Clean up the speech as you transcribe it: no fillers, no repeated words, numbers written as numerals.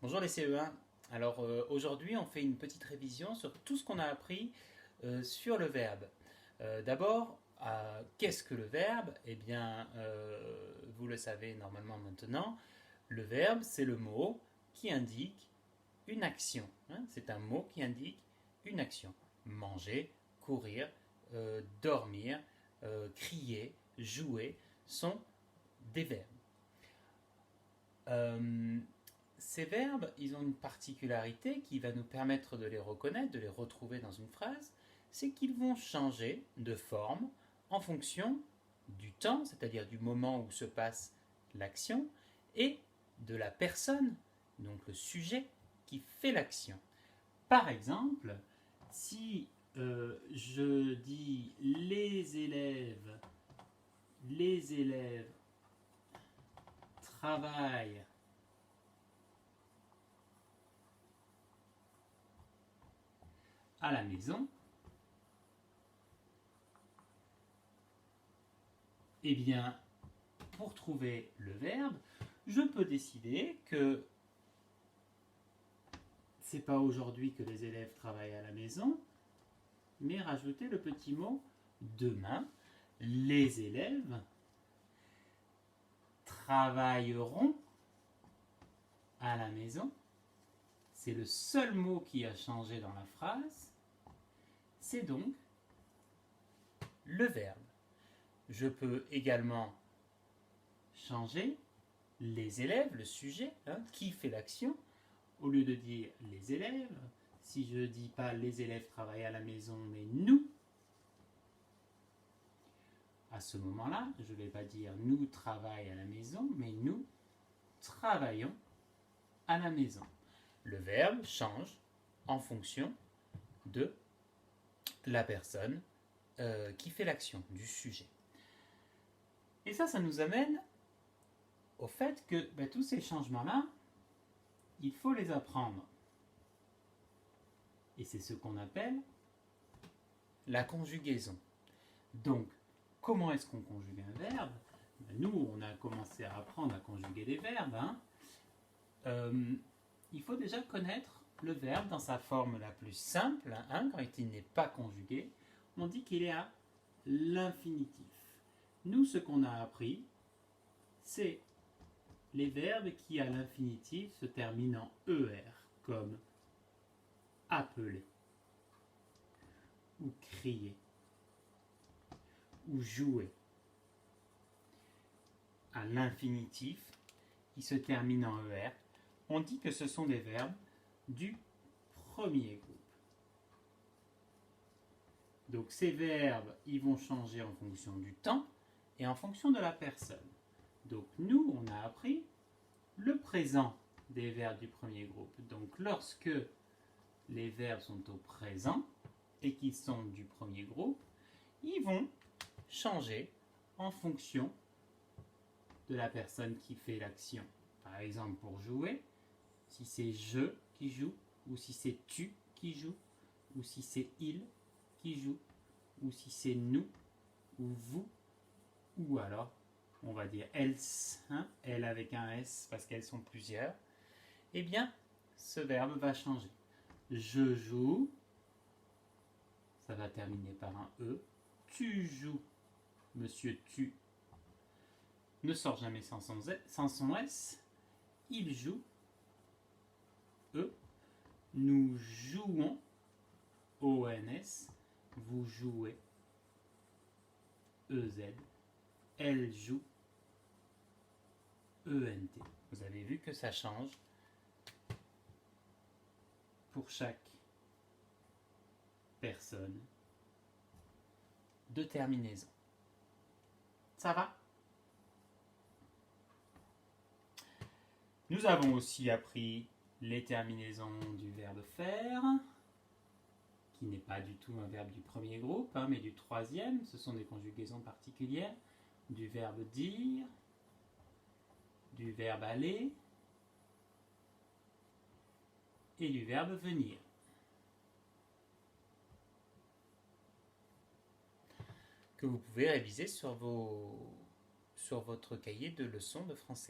Bonjour les CE1. Alors aujourd'hui on fait une petite révision sur tout ce qu'on a appris sur le verbe. D'abord, qu'est-ce que le verbe? Eh bien, vous le savez normalement maintenant, le verbe c'est le mot qui indique une action, hein. C'est un mot qui indique une action. Manger, courir, dormir, crier, jouer sont des verbes. Euh, Ces verbes, ils ont une particularité qui va nous permettre de les reconnaître, de les retrouver dans une phrase, c'est qu'ils vont changer de forme en fonction du temps, c'est-à-dire du moment où se passe l'action, et de la personne, donc le sujet qui fait l'action. Par exemple, si je dis les élèves travaillent à la maison, eh bien, pour trouver le verbe, je peux décider que c'est pas aujourd'hui que les élèves travaillent à la maison, mais rajouter le petit mot demain. Les élèves travailleront à la maison. C'est le seul mot qui a changé dans la phrase. C'est donc le verbe. Je peux également changer les élèves, le sujet, hein, qui fait l'action. Au lieu de dire les élèves, si je ne dis pas les élèves travaillent à la maison, mais nous, à ce moment-là, je ne vais pas dire nous travaillons à la maison, mais nous travaillons à la maison. Le verbe change en fonction de la personne qui fait l'action, du sujet. Et ça nous amène au fait que tous ces changements-là, il faut les apprendre. Et c'est ce qu'on appelle la conjugaison. Donc, comment est-ce qu'on conjugue un verbe? Nous, on a commencé à apprendre à conjuguer des verbes. Il faut déjà connaître le verbe dans sa forme la plus simple, quand il n'est pas conjugué. On dit qu'il est à l'infinitif. Nous, ce qu'on a appris, c'est les verbes qui, à l'infinitif, se terminent en ER, comme appeler, ou crier, ou jouer. À l'infinitif, qui se termine en ER, on dit que ce sont des verbes du premier groupe. Donc ces verbes, ils vont changer en fonction du temps et en fonction de la personne. Donc nous, on a appris le présent des verbes du premier groupe. Donc lorsque les verbes sont au présent et qu'ils sont du premier groupe, ils vont changer en fonction de la personne qui fait l'action. Par exemple, pour jouer, si c'est je qui joue, ou si c'est tu qui joue, ou si c'est il qui joue, ou si c'est nous, ou vous, ou alors, on va dire elles, elle avec un S parce qu'elles sont plusieurs, eh bien, ce verbe va changer. Je joue, ça va terminer par un E. Tu joues, monsieur tu ne sort jamais sans son S. Il joue, E. Nous jouons, ONS. Vous jouez, EZ. Elle joue, ENT. Vous avez vu que ça change pour chaque personne de terminaison. Ça va? Nous avons aussi appris les terminaisons du verbe faire, qui n'est pas du tout un verbe du premier groupe, mais du troisième. Ce sont des conjugaisons particulières du verbe dire, du verbe aller et du verbe venir. Que vous pouvez réviser sur votre cahier de leçons de français.